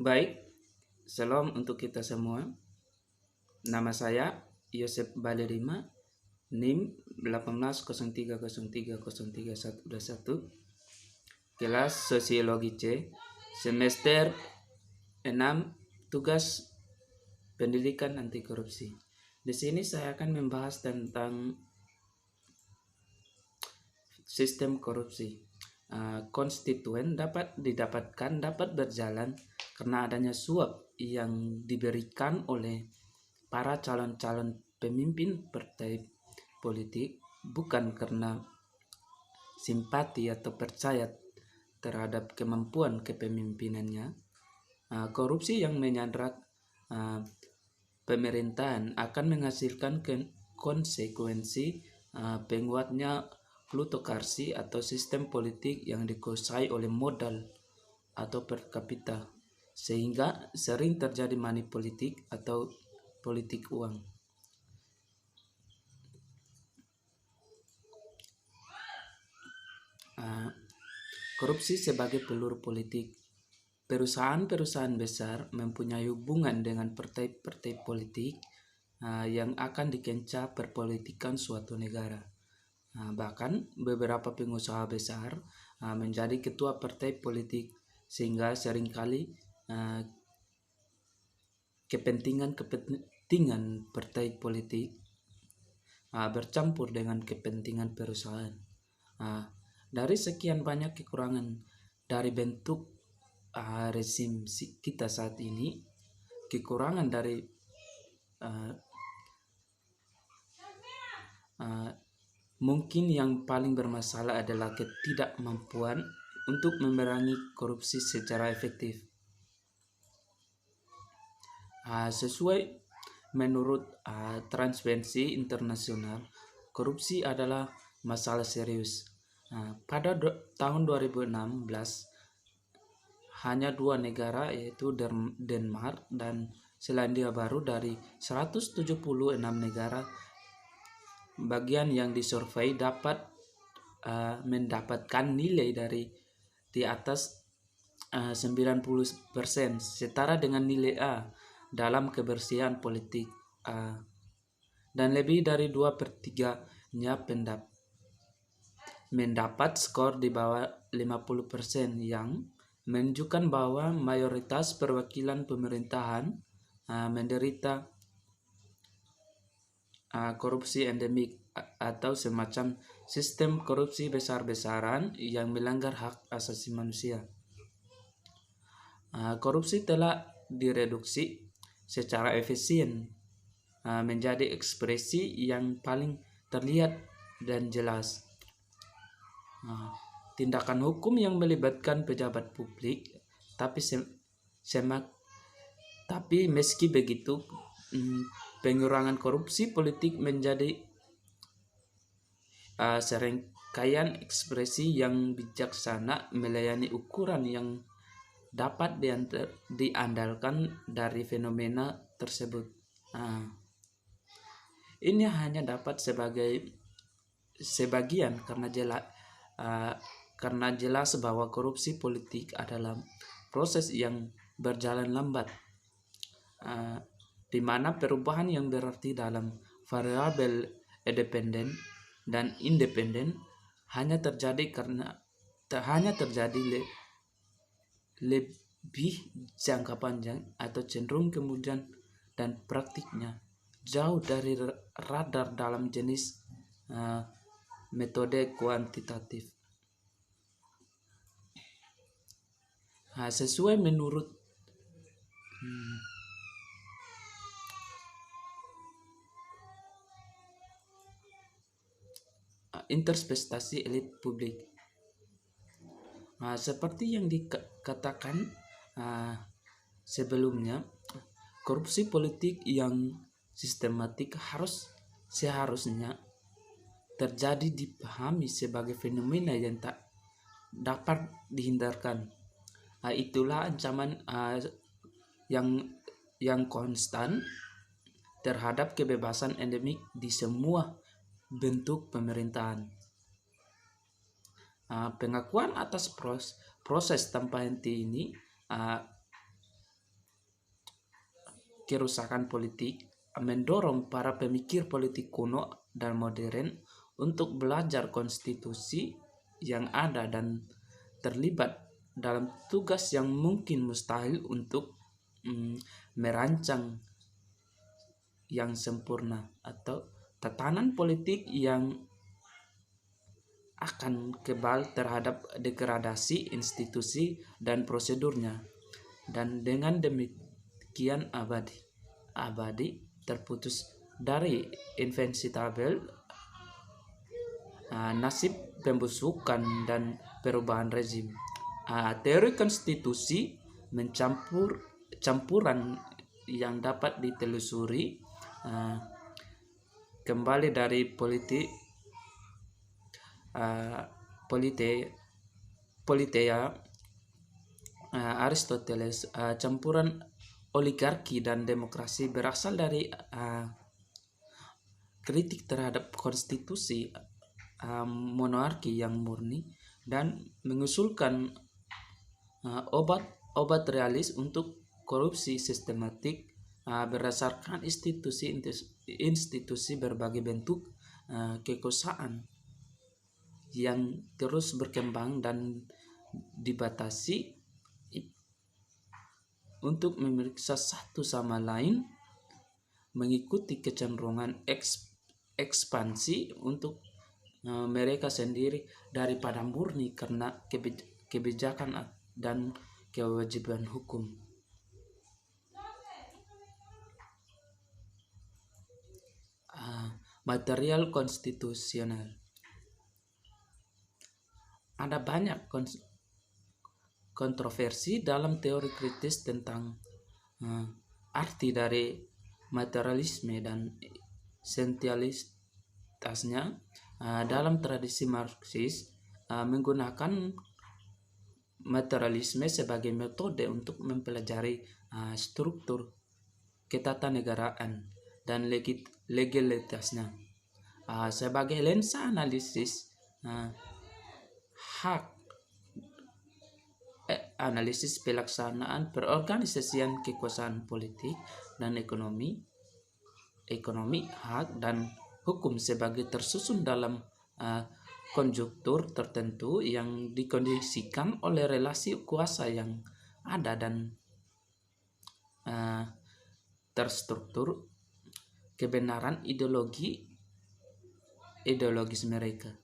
Baik, salam untuk kita semua. Nama saya Yosep Balerima, NIM 1803030321, kelas Sosiologi C, semester 6, tugas pendidikan anti korupsi. Di sini saya akan membahas tentang sistem korupsi. Konstituen dapat berjalan karena adanya suap yang diberikan oleh para calon-calon pemimpin partai politik, bukan karena simpati atau percaya terhadap kemampuan kepemimpinannya. Korupsi yang menyandrat pemerintahan akan menghasilkan konsekuensi penguatnya plutokrasi atau sistem politik yang dikuasai oleh modal atau per kapita, sehingga sering terjadi money politik atau politik uang. Korupsi sebagai peluru politik. Perusahaan-perusahaan besar mempunyai hubungan dengan partai-partai politik yang akan dikenca perpolitikan suatu negara. Bahkan beberapa pengusaha besar menjadi ketua partai politik, sehingga seringkali kepentingan partai politik bercampur dengan kepentingan perusahaan. Dari sekian banyak kekurangan dari bentuk rezim kita saat ini, kekurangan dari mungkin yang paling bermasalah adalah ketidakmampuan untuk memerangi korupsi secara efektif. Sesuai menurut Transparency International, korupsi adalah masalah serius. Pada tahun 2016, hanya 2 negara, yaitu Denmark dan Selandia Baru dari 176 negara bagian yang disurvei dapat mendapatkan nilai dari di atas 90%, setara dengan nilai A dalam kebersihan politik, dan lebih dari 2/3-nya mendapat skor di bawah 50%, yang menunjukkan bahwa mayoritas perwakilan pemerintahan menderita korupsi endemik atau semacam sistem korupsi besar-besaran yang melanggar hak asasi manusia. Korupsi telah direduksi secara efisien menjadi ekspresi yang paling terlihat dan jelas. Tindakan hukum yang melibatkan pejabat publik, tapi meski begitu, pengurangan korupsi politik menjadi serangkaian ekspresi yang bijaksana melayani ukuran yang dapat diandalkan dari fenomena tersebut. Ini hanya dapat sebagian karena jelas bahwa korupsi politik adalah proses yang berjalan lambat, di mana perubahan yang berarti dalam variabel independen dan independen hanya terjadi lebih jangka panjang atau cenderung kemudian, dan praktiknya jauh dari radar dalam jenis metode kuantitatif. Sesuai menurut interpretasi elit publik, seperti yang dikatakan sebelumnya, korupsi politik yang sistematik seharusnya terjadi dipahami sebagai fenomena yang tak dapat dihindarkan. Itulah ancaman yang konstan terhadap kebebasan endemik di semua bentuk pemerintahan. Pengakuan atas proses tanpa henti ini kerusakan politik, mendorong para pemikir politik kuno dan modern untuk belajar konstitusi yang ada dan terlibat dalam tugas yang mungkin mustahil untuk merancang yang sempurna atau tatanan politik yang akan kebal terhadap degradasi institusi dan prosedurnya. Dan dengan demikian abadi terputus dari inevitable nasib pembusukan dan perubahan rezim. Teori konstitusi campuran yang dapat ditelusuri kembali dari Politeia Aristoteles. Campuran oligarki dan demokrasi berasal dari kritik terhadap konstitusi monarki yang murni dan mengusulkan obat realis untuk korupsi sistematik berdasarkan institusi berbagai bentuk kekuasaan yang terus berkembang dan dibatasi untuk memeriksa satu sama lain, mengikuti kecenderungan ekspansi untuk mereka sendiri daripada murni karena kebijakan dan kewajiban hukum. Material konstitusional. Ada banyak kontroversi dalam teori kritis tentang arti dari materialisme dan essentialitasnya. Dalam tradisi Marxis menggunakan materialisme sebagai metode untuk mempelajari struktur ketatanegaraan dan legalitasnya. Sebagai lensa analisis analisis pelaksanaan perorganisasian kekuasaan politik dan ekonomi, hak dan hukum sebagai tersusun dalam konjuktur tertentu yang dikondisikan oleh relasi kuasa yang ada dan terstruktur kebenaran ideologis mereka.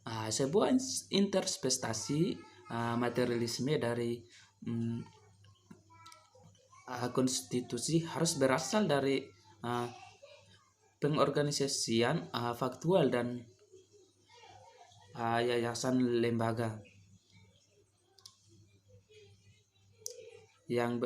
Sebuah interpretasi materialisme dari konstitusi harus berasal dari pengorganisasian faktual dan yayasan lembaga yang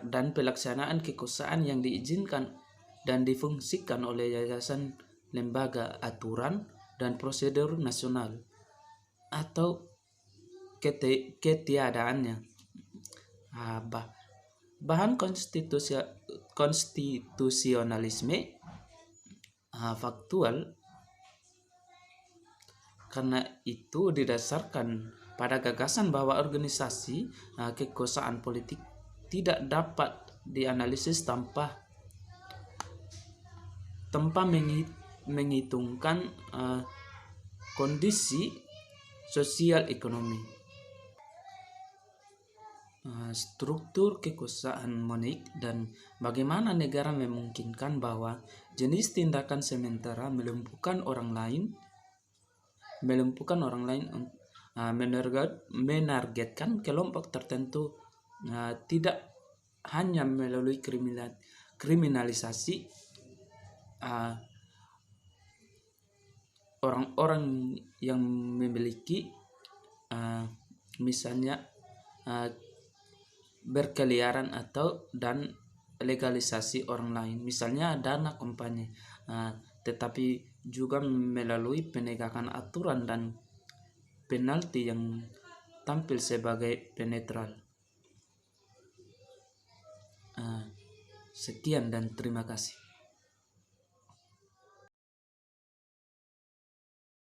dan pelaksanaan kekuasaan yang diizinkan dan difungsikan oleh yayasan, lembaga, aturan dan prosedur nasional atau ketiadaannya. Bahan konstitusionalisme faktual, karena itu didasarkan pada gagasan bahwa organisasi kekuasaan politik tidak dapat dianalisis tanpa menghitungkan kondisi sosial ekonomi, struktur kekuasaan monik, dan bagaimana negara memungkinkan bahwa jenis tindakan sementara melumpuhkan orang lain menargetkan kelompok tertentu, tidak hanya melalui kriminalisasi orang-orang yang memiliki misalnya berkeliaran dan legalisasi orang lain, misalnya dana kampanye, tetapi juga melalui penegakan aturan dan penalti yang tampil sebagai penetral. Sekian dan terima kasih.